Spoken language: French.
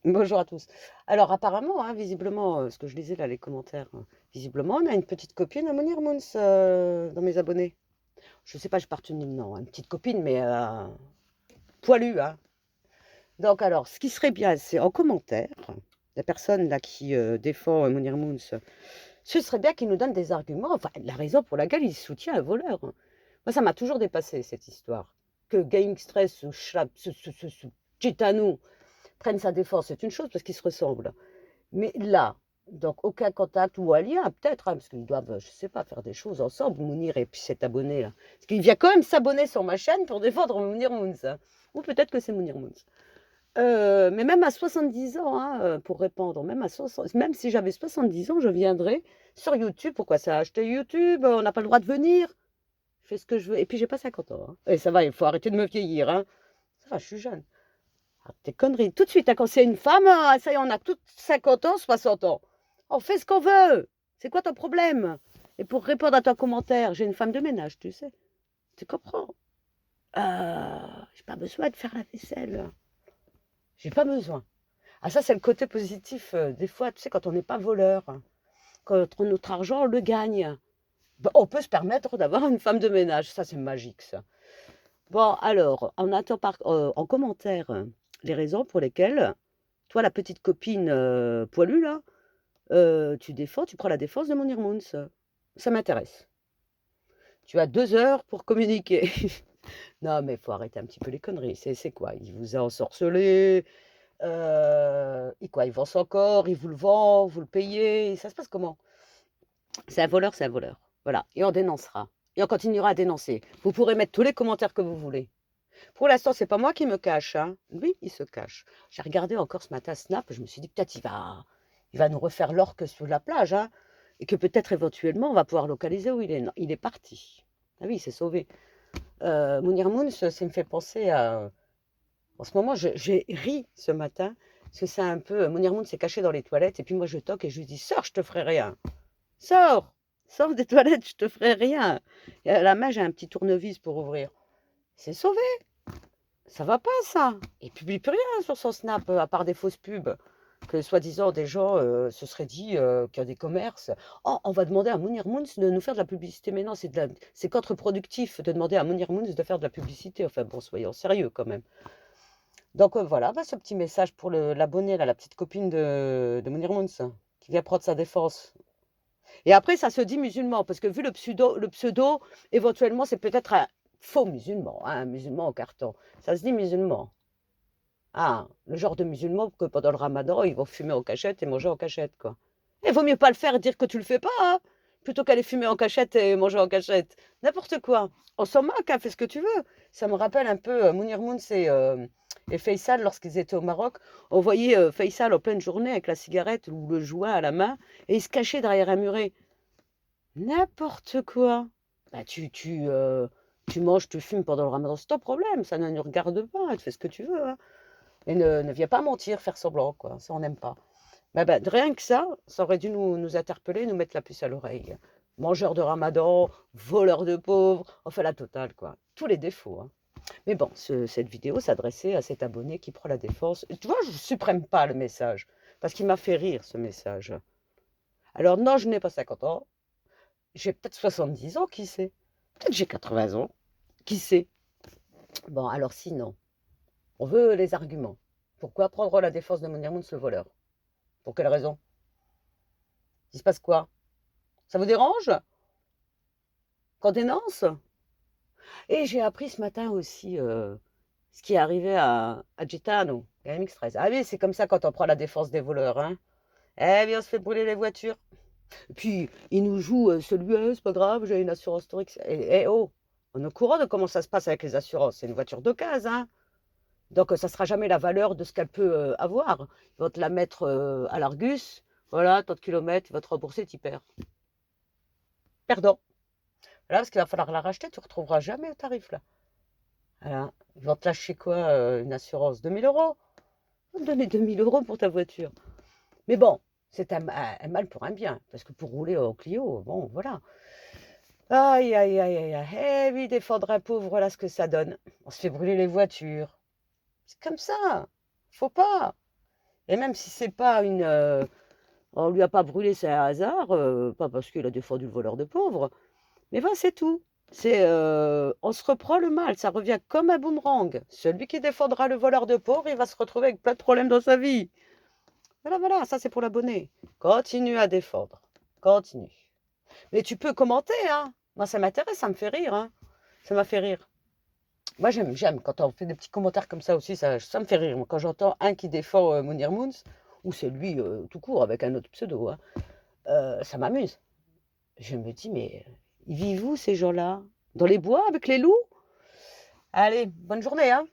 Bonjour à tous. Alors apparemment, hein, visiblement, ce que je lisais là, les commentaires, visiblement, on a une petite copine à Monir Mons dans mes abonnés. Je sais pas, j'ai pas retenu le nom, hein, une petite copine, mais poilue, hein. Donc alors, ce qui serait bien, c'est en commentaire, la personne là qui défend Monir Mons, ce serait bien qu'il nous donne des arguments, enfin la raison pour laquelle il soutient un voleur, hein. Moi, ça m'a toujours dépassé cette histoire. Que Gaming Stress ou Gitano prenne sa défense, c'est une chose parce qu'ils se ressemblent. Mais là, donc aucun contact ou un lien peut-être, hein, parce qu'ils doivent, je sais pas, faire des choses ensemble, Mounir et puis cet abonné là. Parce qu'il vient quand même s'abonner sur ma chaîne pour défendre Mounir Moons, hein. Ou peut-être que c'est Mounir Moons. Mais même à 70 ans, hein, pour répondre, même à 60, même si j'avais 70 ans, je viendrais sur YouTube. Pourquoi ça a acheté YouTube? On n'a pas le droit de venir. Je fais ce que je veux. Et puis j'ai pas 50 ans, hein. Et ça va, il faut arrêter de me vieillir, hein. Ça va, je suis jeune. Ah, tes conneries. Tout de suite, hein, quand c'est une femme, ah, ça y est, on a toutes 50 ans, 60 ans. On fait ce qu'on veut. C'est quoi ton problème? Et pour répondre à ton commentaire, j'ai une femme de ménage, tu sais. Tu comprends? J'ai pas besoin de faire la vaisselle. J'ai pas besoin. Ah, ça, c'est le côté positif. Des fois, tu sais, quand on n'est pas voleur, hein, quand notre argent, on le gagne, ben, on peut se permettre d'avoir une femme de ménage. Ça, c'est magique, ça. Bon, alors, on attend en commentaire les raisons pour lesquelles toi, la petite copine poilue, là, tu prends la défense de mon Irmouns. Ça m'intéresse. Tu as 2 heures pour communiquer. Non, mais il faut arrêter un petit peu les conneries. C'est quoi? Il vous a ensorcelé? Il vend son corps? Il vous le vend? Vous le payez? Ça se passe comment? C'est un voleur, c'est un voleur. Voilà. Et on dénoncera. Et on continuera à dénoncer. Vous pourrez mettre tous les commentaires que vous voulez. Pour l'instant, c'est pas moi qui me cache, hein. Lui, il se cache. J'ai regardé encore ce matin Snap, je me suis dit peut-être il va nous refaire l'orque sur la plage, hein, et que peut-être éventuellement on va pouvoir localiser où il est. Non, il est parti. Ah oui, il s'est sauvé. Mounir Moon, ça me fait penser à. En ce moment, j'ai ri ce matin parce que c'est un peu. Mounir Moon s'est caché dans les toilettes et puis moi je toque et je lui dis sors, je te ferai rien. Sors, sors des toilettes, je te ferai rien. Et à la main, j'ai un petit tournevis pour ouvrir. Il s'est sauvé. Ça va pas ça. Il publie plus rien sur son Snap, à part des fausses pubs que soi-disant des gens, se seraient dit, qu'il y a des commerces. «Oh, on va demander à Mounir Moons de nous faire de la publicité». Mais non, c'est contre-productif de demander à Mounir Moons de faire de la publicité. Enfin bon, soyons sérieux quand même. Donc, voilà, bah, ce petit message pour l'abonné là, la petite copine de Mounir Moons, qui vient prendre sa défense. Et après ça se dit musulman, parce que vu le pseudo, éventuellement, c'est peut-être un faux musulman, hein, un musulman en carton. Ça se dit musulman. Ah, le genre de musulmans que pendant le ramadan, ils vont fumer en cachette et manger en cachette, quoi. Il vaut mieux pas le faire et dire que tu le fais pas, hein, plutôt qu'aller fumer en cachette et manger en cachette. N'importe quoi. On s'en moque, hein, fais ce que tu veux. Ça me rappelle un peu Mounir Moons et Faisal lorsqu'ils étaient au Maroc. On voyait Faisal en pleine journée avec la cigarette ou le joint à la main et il se cachait derrière un muret. N'importe quoi. Bah, tu manges, tu fumes pendant le ramadan, c'est ton problème. Ça ne nous regarde pas. Tu fais ce que tu veux, hein. Et ne viens pas mentir, faire semblant, quoi. Ça, on n'aime pas. Bah, rien que ça aurait dû nous interpeller, nous mettre la puce à l'oreille. Mangeur de ramadan, voleur de pauvres, enfin la totale, quoi. Tous les défauts, hein. Mais bon, cette vidéo s'adressait à cet abonné qui prend la défense. Et tu vois, je ne supprime pas le message, parce qu'il m'a fait rire, ce message. Alors non, je n'ai pas 50 ans, j'ai peut-être 70 ans, qui sait? Peut-être j'ai 80 ans, qui sait? Bon, alors sinon, on veut les arguments. Pourquoi prendre la défense de Mounir Moons, le voleur? Pour quelle raison? Il se passe quoi? Ça vous dérange qu'on dénonce? Et j'ai appris ce matin aussi ce qui est arrivé à Gitano, MX13. Ah oui, c'est comme ça quand on prend la défense des voleurs, hein. Eh bien, on se fait brûler les voitures. Et puis, il nous joue celui, c'est pas grave, j'ai une assurance Torix. Oh, on est au courant de comment ça se passe avec les assurances. C'est une voiture d'occasion, hein. Donc, ça ne sera jamais la valeur de ce qu'elle peut avoir. Ils vont te la mettre à l'Argus. Voilà, tant de kilomètres, il va te rembourser, tu perds. Perdant. Là, parce qu'il va falloir la racheter, tu ne retrouveras jamais au tarif, là. Voilà. Ils vont te lâcher quoi, une assurance? 2 000 euros? Ils vont te donner 2 000 euros pour ta voiture. Mais bon, c'est un mal pour un bien, parce que pour rouler en Clio, bon, voilà. Aïe, aïe, aïe, aïe, aïe. Eh oui, défendre un pauvre, voilà ce que ça donne. On se fait brûler les voitures. C'est comme ça. Faut pas. Et même si c'est pas on lui a pas brûlé, c'est un hasard, pas parce qu'il a défendu le voleur de pauvres, mais voilà, c'est tout. On se reprend le mal, ça revient comme un boomerang. Celui qui défendra le voleur de pauvres, il va se retrouver avec plein de problèmes dans sa vie. Voilà, voilà, ça c'est pour l'abonné. Continue à défendre, continue. Mais tu peux commenter, hein. Moi, ça m'intéresse, ça me fait rire, hein. Ça m'a fait rire. Moi, j'aime quand on fait des petits commentaires comme ça aussi, ça me fait rire. Moi, quand j'entends un qui défend Mounir Moons, ou c'est lui tout court avec un autre pseudo, hein, ça m'amuse. Je me dis, mais ils vivent où ces gens-là? Dans les bois avec les loups? Allez, bonne journée, hein.